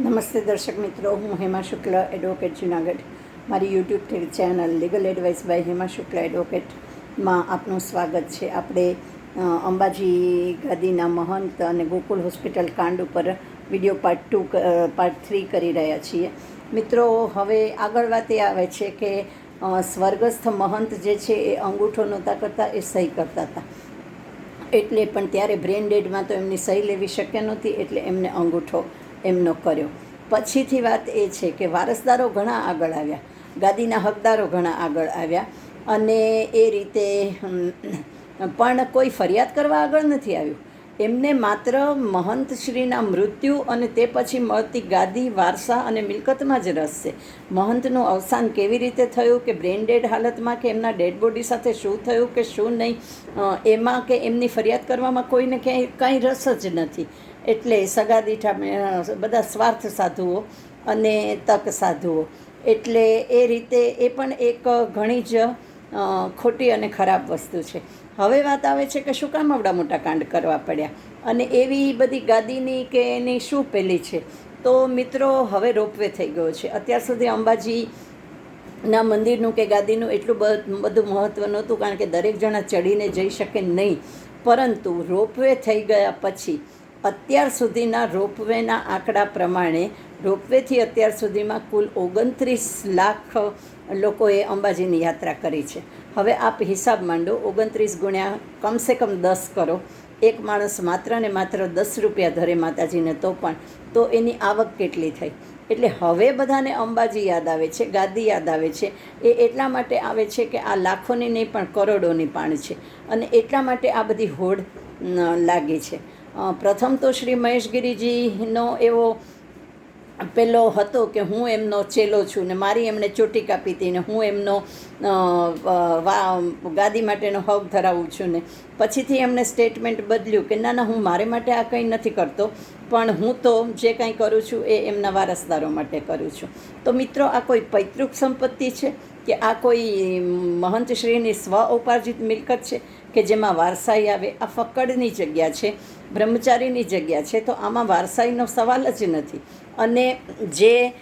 નમસ્તે દર્શક મિત્રો, હું હેમા શુક્લ, એડવોકેટ જુનાગઢ. મારી YouTube channel legal advice by Hema Shukla એડવોકેટમાં આપનું સ્વાગત છે. આપણે અંબાજી ગાદીના મહંત અને ગોકુલ હોસ્પિટલ કાંડ ઉપર વિડીયો પાર્ટ 3 કરી રહ્યા છીએ. મિત્રો, હવે આગળ વાત એ આવે છે કે સ્વર્ગસ્થ મહંત જે છે એ અંગૂઠો નહોતા કરતા, એ સહી કરતા હતા. એટલે પણ ત્યારે બ્રેન ડેડમાં તો એમની સહી લેવી શક્ય નહોતી, એટલે એમને અંગૂઠો એમનો કર્યો. પછીથી વાત એ છે કે વારસદારો ઘણા આગળ આવ્યા, ગાદીના હકદારો ઘણા આગળ આવ્યા, અને એ રીતે પણ કોઈ ફરિયાદ કરવા આગળ નથી આવ્યું. એમને માત્ર મહંતશ્રીના મૃત્યુ અને તે પછી મળતી ગાદી, વારસા અને મિલકતમાં જ રસ છે. મહંતનું અવસાન કેવી રીતે થયું, કે બ્રેન ડેડ હાલતમાં, કે એમના ડેડ બોડી સાથે શું થયું કે શું નહીં, એમાં કે એમની ફરિયાદ કરવામાં કોઈને ક્યાંય કાંઈ રસ જ નથી. એટલે સગાદીઠા બધા સ્વાર્થ સાધુઓ અને તક સાધુઓ, એટલે એ રીતે એ પણ એક ઘણી જ ખોટી અને ખરાબ વસ્તુ છે. હવે વાત આવે છે કે શું કામ આવડા મોટા કાંડ કરવા પડ્યા, અને એવી બધી ગાદીની કે એની શું પેલી છે. તો મિત્રો, હવે રોપવે થઈ ગયો છે. અત્યાર સુધી અંબાજીના મંદિરનું કે ગાદીનું એટલું બધું મહત્ત્વ નહોતું, કારણ કે દરેક જણા ચડીને જઈ શકે નહીં. પરંતુ રોપવે થઈ ગયા પછી અત્યાર સુધીના રોપવેના આંકડા પ્રમાણે રોપવેથી અત્યાર સુધીમાં કુલ 29 લાખ લોકોએ અંબાજીની યાત્રા કરી છે. હવે આપ હિસાબ માંડો, 29 ગુણ્યા કમસે કમ 10 કરો. એક માણસ માત્ર ને માત્ર 10 રૂપિયા ધરે માતાજીને, તો એની આવક કેટલી થઈ. એટલે હવે બધાને અંબાજી યાદ આવે છે, ગાદી યાદ આવે છે. એ એટલા માટે આવે છે કે આ લાખોની નહીં પણ કરોડોની પાણ છે, અને એટલા માટે આ બધી હોડ લાગી છે. પ્રથમ તો શ્રી મહેશગીરીજીનો એવો પેલો હતો કે હું એમનો ચેલો છું ને મારી એમણે ચોટી કાપી હતી ને હું એમનો ગાદી માટેનો હક ધરાવું છું ને પછીથી એમણે સ્ટેટમેન્ટ બદલ્યું કે ના, હું મારે માટે આ કંઈ નથી કરતો, પણ હું તો જે કંઈ કરું છું એ એમના વારસદારો માટે કરું છું. તો મિત્રો, આ કોઈ પૈતૃક સંપત્તિ છે કે આ કોઈ મહંતશ્રીની સ્વ ઉપાર્જિત મિલકત છે કે જેમાં વારસાઈ આવે? આ ફક્કડની જગ્યા છે, બ્રહ્મચારીની જગ્યા છે, તો આમાં વારસાઈનો સવાલ જ નથી. અને જે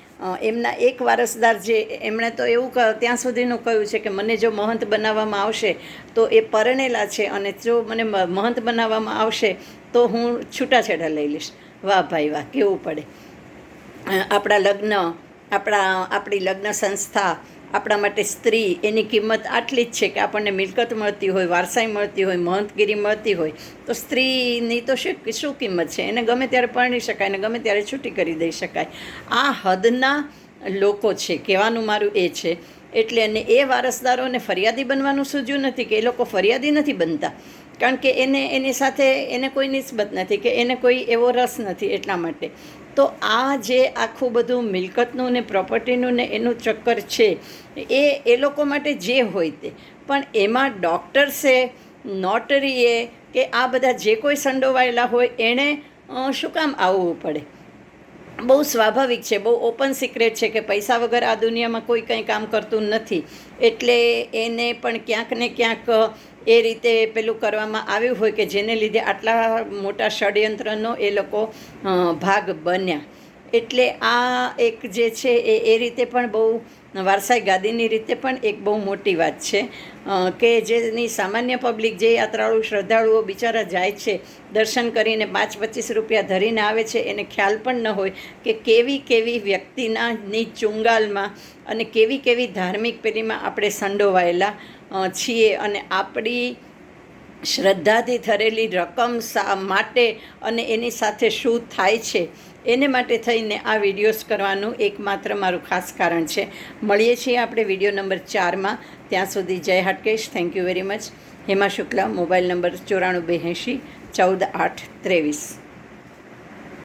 એમના એક વારસદાર જે એમણે તો એવું ત્યાં સુધીનું કહ્યું છે કે મને જો મહંત બનાવવામાં આવશે તો એ પરણેલા છે, અને જો મને મહંત બનાવવામાં આવશે તો હું છૂટાછેડા લઈ લઈશ. વાહ ભાઈ વાહ, કેવું પડે. આપણા લગ્ન, આપણી લગ્ન સંસ્થા, આપણા માટે સ્ત્રી, એની કિંમત આટલી જ છે કે આપણને મિલકત મળતી હોય, વારસાઈ મળતી હોય, મહંતગીરી મળતી હોય, તો સ્ત્રીની તો શું કિંમત છે? એને ગમે ત્યારે પરણી શકાય ને ગમે ત્યારે છૂટી કરી દઈ શકાય. આ હદના લોકો છે, કહેવાનું મારું એ છે. એટલે અને એ વારસદારોને ફરિયાદી બનવાનું સૂઝ્યું નથી, કે એ લોકો ફરિયાદી નથી બનતા, કારણ કે એની સાથે એને કોઈ નિસ્બત નથી, કે એને કોઈ એવો રસ નથી. એટલા માટે તો આ જે આખું બધું મિલકતનું ને પ્રોપર્ટીનું ને એનું ચક્કર છે, એ લોકો માટે જે હોય તે, પણ એમાં ડૉક્ટર્સે, નોટરીએ કે આ બધા જે કોઈ સંડોવાયેલા હોય એણે શું કામ આવવું પડે? બહુ સ્વાભાવિક છે, બહુ ઓપન સિક્રેટ છે કે પૈસા વગર આ દુનિયામાં કોઈ કંઈ કામ કરતું નથી. એટલે એને પણ ક્યાંક ને ક્યાંક એ રીતે પેલું કરવામાં આવ્યું હોય કે જેને લીધે આટલા મોટા ષડયંત્રનો એ લોકો ભાગ બન્યા. એટલે આ એક જે છે એ રીતે પણ બહુ વારસાઈ ગાદીની રીતે પણ એક બહુ મોટી વાત છે, કે જેની સામાન્ય પબ્લિક, જે યાત્રાળુ શ્રદ્ધાળુઓ બિચારા જાય છે દર્શન કરીને 5-25 રૂપિયા ધરીને આવે છે, એને ખ્યાલ પણ ન હોય કે કેવી કેવી વ્યક્તિની ચુંગાલમાં અને કેવી કેવી ધાર્મિક પેલીમાં આપણે સંડોવાયેલા છીએ, અને આપણી શ્રદ્ધાથી થરેલી રકમ માટે અને એની સાથે શું થાય છે એને માટે થઈને આ વિડીયોઝ કરવાનું એકમાત્ર મારું ખાસ કારણ છે. મળીએ છીએ આપણે વિડીયો નંબર 4માં. ત્યાં સુધી જય Hatkesh. Thank you very much. Hema Shukla, mobile number 948280 14 8 23.